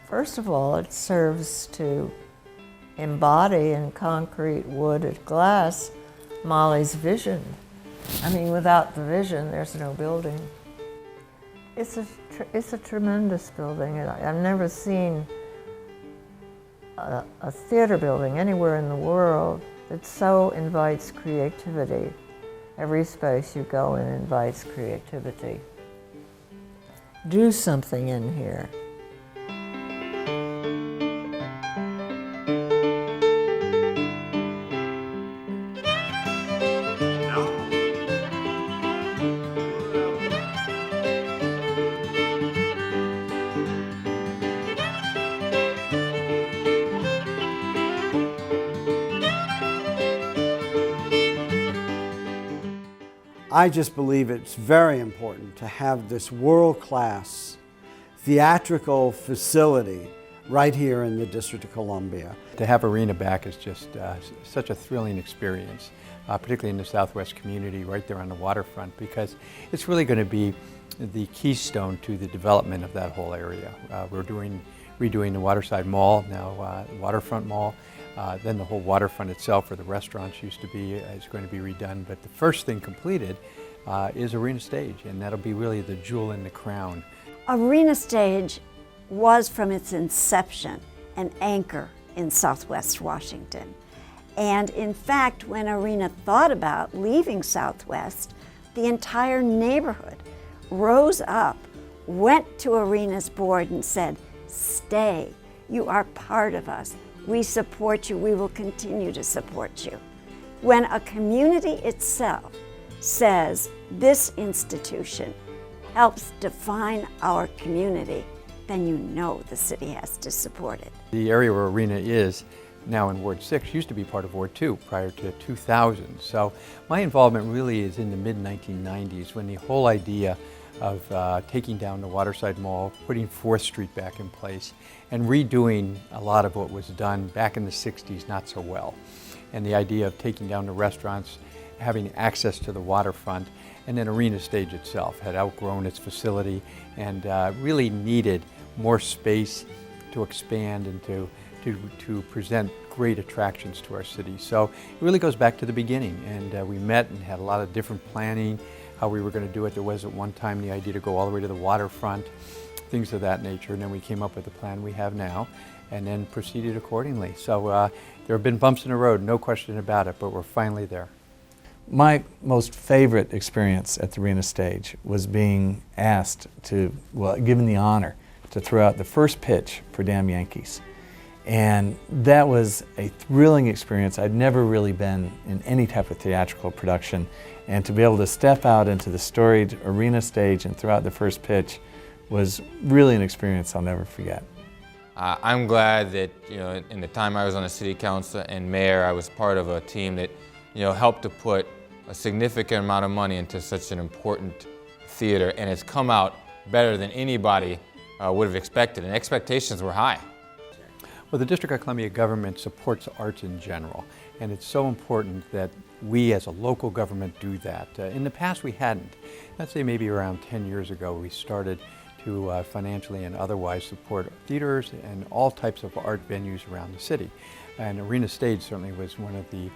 First of all, it serves to embody in concrete, wood, and glass Molly's vision. I mean, without the vision, there's no building. It's a tremendous building. I've never seen a theater building anywhere in the world that so invites creativity. Every space you go in invites creativity. Do something in here. I just believe it's very important to have this world-class theatrical facility right here in the District of Columbia. To have Arena back is just such a thrilling experience, particularly in the Southwest community right there on the waterfront, because it's really going to be the keystone to the development of that whole area. We're redoing the Waterside Mall, now Waterfront Mall. Then the whole waterfront itself, where the restaurants used to be, is going to be redone. But the first thing completed is Arena Stage, and that'll be really the jewel in the crown. Arena Stage was, from its inception, an anchor in Southwest Washington. And in fact, when Arena thought about leaving Southwest, the entire neighborhood rose up, went to Arena's board and said, "Stay, you are part of us. We support you, we will continue to support you." When a community itself says this institution helps define our community, then you know the city has to support it. The area where Arena is now in Ward 6 used to be part of Ward 2 prior to 2000. So my involvement really is in the mid-1990s, when the whole idea of taking down the Waterside Mall, putting 4th Street back in place, and redoing a lot of what was done back in the 60s not so well. And the idea of taking down the restaurants, having access to the waterfront, and then Arena Stage itself had outgrown its facility and really needed more space to expand and to present great attractions to our city. So it really goes back to the beginning, and we met and had a lot of different planning, how we were going to do it. There was at one time the idea to go all the way to the waterfront, things of that nature, and then we came up with the plan we have now and then proceeded accordingly. So there have been bumps in the road, no question about it, but we're finally there. My most favorite experience at the Arena Stage was being asked to, well, given the honor to throw out the first pitch for Damn Yankees. And that was a thrilling experience. I'd never really been in any type of theatrical production, and to be able to step out into the storied Arena Stage and throw out the first pitch was really an experience I'll never forget. I'm glad that, in the time I was on the city council and mayor, I was part of a team that, helped to put a significant amount of money into such an important theater, and it's come out better than anybody would have expected, and expectations were high. Well, the District of Columbia government supports arts in general, and it's so important that we as a local government do that. In the past we hadn't. I'd say maybe around 10 years ago we started to financially and otherwise support theaters and all types of art venues around the city. And Arena Stage certainly was one of the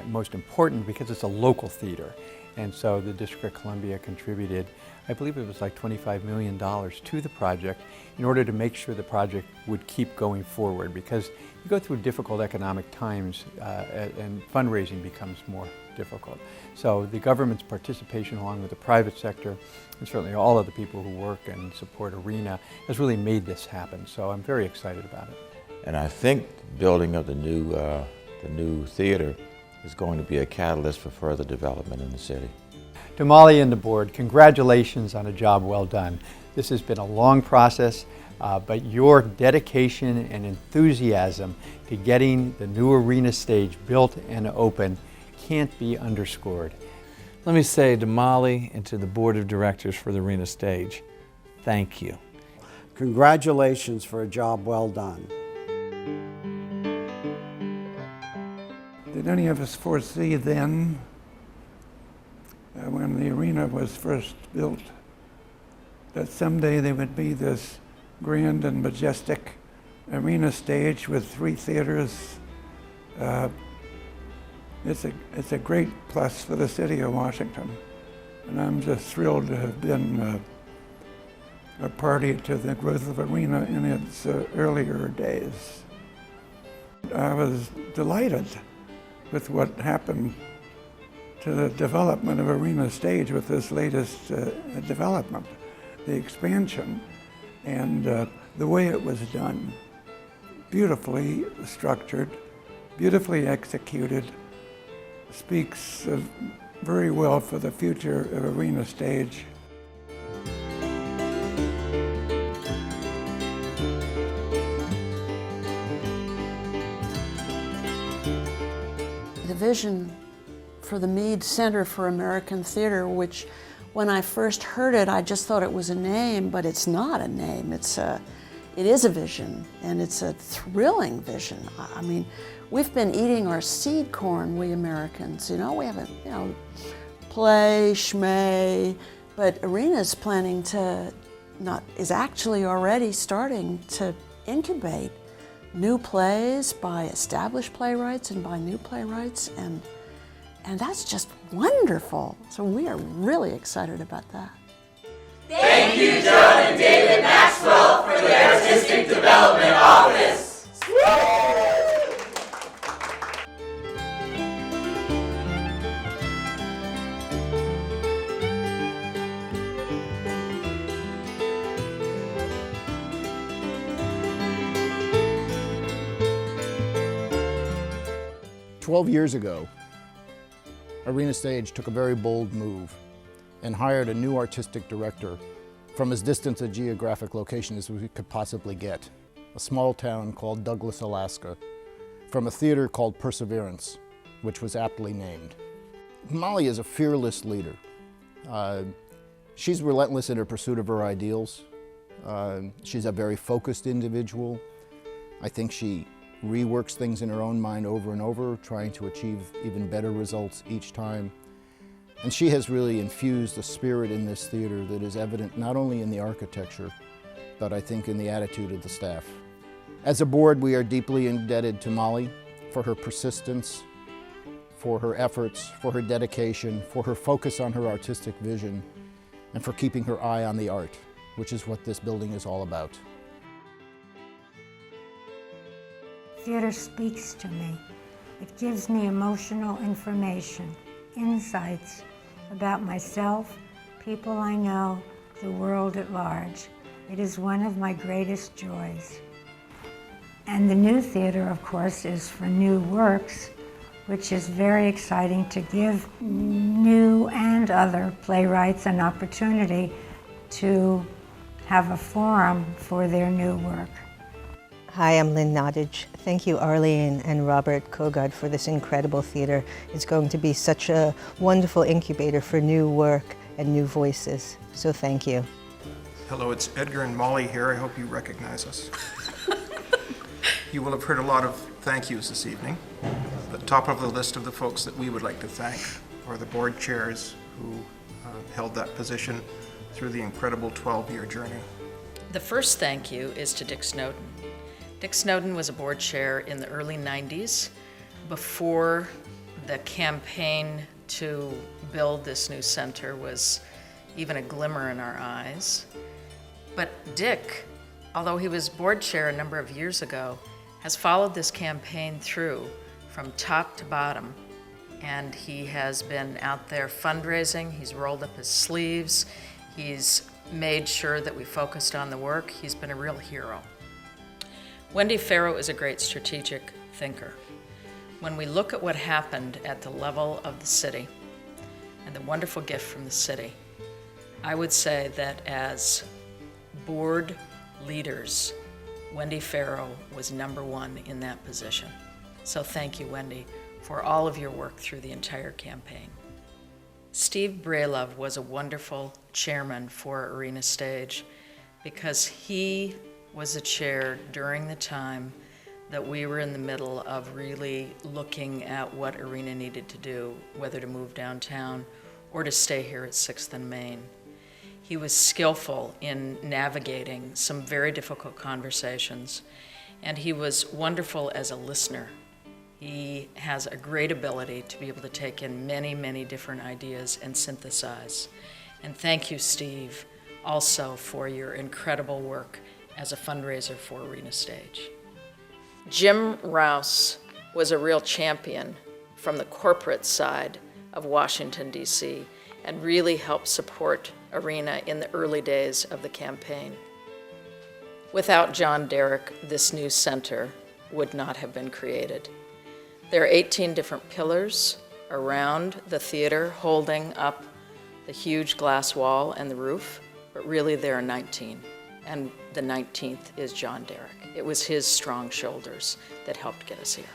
most important because it's a local theater. And so the District of Columbia contributed, I believe it was like $25 million to the project in order to make sure the project would keep going forward, because you go through difficult economic times and fundraising becomes more difficult. So the government's participation along with the private sector and certainly all of the people who work and support Arena has really made this happen. So I'm very excited about it. And I think the building of the new theater is going to be a catalyst for further development in the city. To Molly and the board, congratulations on a job well done. This has been a long process, but your dedication and enthusiasm to getting the new Arena Stage built and open can't be underscored. Let me say to Molly and to the board of directors for the Arena Stage, thank you. Congratulations for a job well done. Did any of us foresee then, when the arena was first built, that someday there would be this grand and majestic arena stage with 3 theaters. It's a great plus for the city of Washington. And I'm just thrilled to have been a party to the growth of Arena in its earlier days. I was delighted with what happened to the development of Arena Stage with this latest development, the expansion, and the way it was done. Beautifully structured, beautifully executed, speaks very well for the future of Arena Stage. The vision for the Mead Center for American Theater, which when I first heard it, I just thought it was a name, but it's not a name. It is a vision, and it's a thrilling vision. I mean, we've been eating our seed corn, we Americans. You know, we haven't, play, schmay, but Arena's planning to is actually already starting to incubate new plays by established playwrights and by new playwrights, and that's just wonderful. So we are really excited about that. Thank you, Joan and David Maxwell, for the Artistic Development Office. 12 years ago, Arena Stage took a very bold move and hired a new artistic director from as distant a geographic location as we could possibly get, a small town called Douglas, Alaska, from a theater called Perseverance, which was aptly named. Molly is a fearless leader. She's relentless in her pursuit of her ideals. She's a very focused individual. I think she reworks things in her own mind over and over, trying to achieve even better results each time. And she has really infused a spirit in this theater that is evident not only in the architecture, but I think in the attitude of the staff. As a board, we are deeply indebted to Molly for her persistence, for her efforts, for her dedication, for her focus on her artistic vision, and for keeping her eye on the art, which is what this building is all about. Theater speaks to me. It gives me emotional information, insights about myself, people I know, the world at large. It is one of my greatest joys. And the new theater, of course, is for new works, which is very exciting to give new and other playwrights an opportunity to have a forum for their new work. Hi, I'm Lynn Nottage. Thank you, Arlene and Robert Kogod, for this incredible theater. It's going to be such a wonderful incubator for new work and new voices. So thank you. Hello, it's Edgar and Molly here. I hope you recognize us. You will have heard a lot of thank yous this evening. The top of the list of the folks that we would like to thank are the board chairs who held that position through the incredible 12-year journey. The first thank you is to Dick Snowden. Dick Snowden was a board chair in the early 90s, before the campaign to build this new center was even a glimmer in our eyes. But Dick, although he was board chair a number of years ago, has followed this campaign through from top to bottom. And he has been out there fundraising, he's rolled up his sleeves, he's made sure that we focused on the work. He's been a real hero. Wendy Farrow is a great strategic thinker. When we look at what happened at the level of the city and the wonderful gift from the city, I would say that as board leaders, Wendy Farrow was #1 in that position. So thank you, Wendy, for all of your work through the entire campaign. Steve Brelov was a wonderful chairman for Arena Stage because he was a chair during the time that we were in the middle of really looking at what Arena needed to do, whether to move downtown or to stay here at 6th and Main. He was skillful in navigating some very difficult conversations, and he was wonderful as a listener. He has a great ability to be able to take in many, many different ideas and synthesize. And thank you, Steve, also for your incredible work as a fundraiser for Arena Stage. Jim Rouse was a real champion from the corporate side of Washington, D.C., and really helped support Arena in the early days of the campaign. Without John Derrick, this new center would not have been created. There are 18 different pillars around the theater holding up the huge glass wall and the roof, but really there are 19, and the 19th is John Derrick. It was his strong shoulders that helped get us here.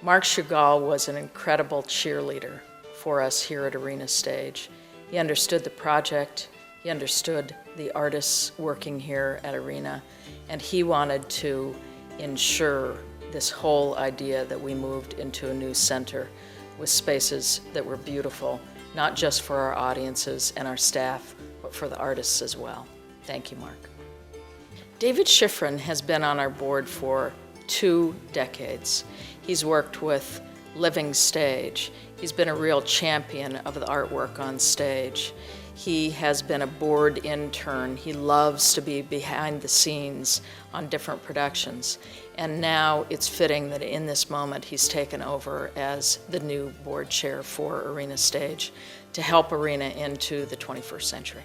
Mark Chagall was an incredible cheerleader for us here at Arena Stage. He understood the project, he understood the artists working here at Arena, and he wanted to ensure this whole idea that we moved into a new center with spaces that were beautiful, not just for our audiences and our staff, but for the artists as well. Thank you, Mark. David Shiffrin has been on our board for 2 decades. He's worked with Living Stage. He's been a real champion of the artwork on stage. He has been a board intern. He loves to be behind the scenes on different productions. And now it's fitting that in this moment he's taken over as the new board chair for Arena Stage to help Arena into the 21st century.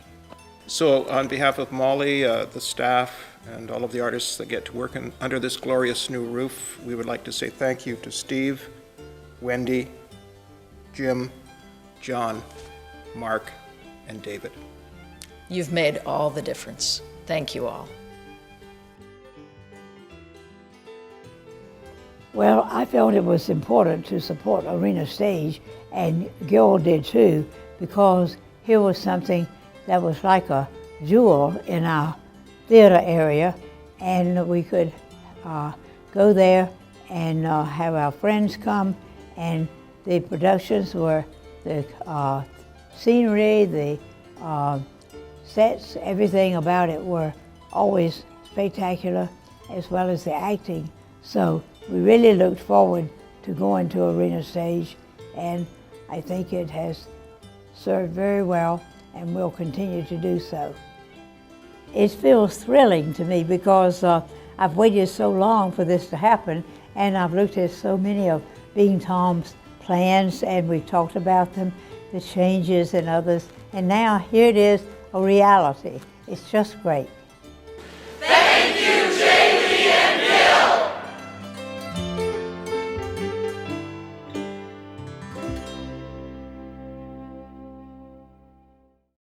So on behalf of Molly, the staff, and all of the artists that get to work under this glorious new roof, we would like to say thank you to Steve, Wendy, Jim, John, Mark, and David. You've made all the difference. Thank you all. Well, I felt it was important to support Arena Stage, and Gil did too, because here was something that was like a jewel in our theater area, and we could go there and have our friends come, and the productions were the scenery, the sets, everything about it were always spectacular, as well as the acting. So we really looked forward to going to Arena Stage, and I think it has served very well and will continue to do so. It feels thrilling to me because I've waited so long for this to happen, and I've looked at so many of Being Tom's plans, and we've talked about them, the changes and others, and now here it is, a reality. It's just great.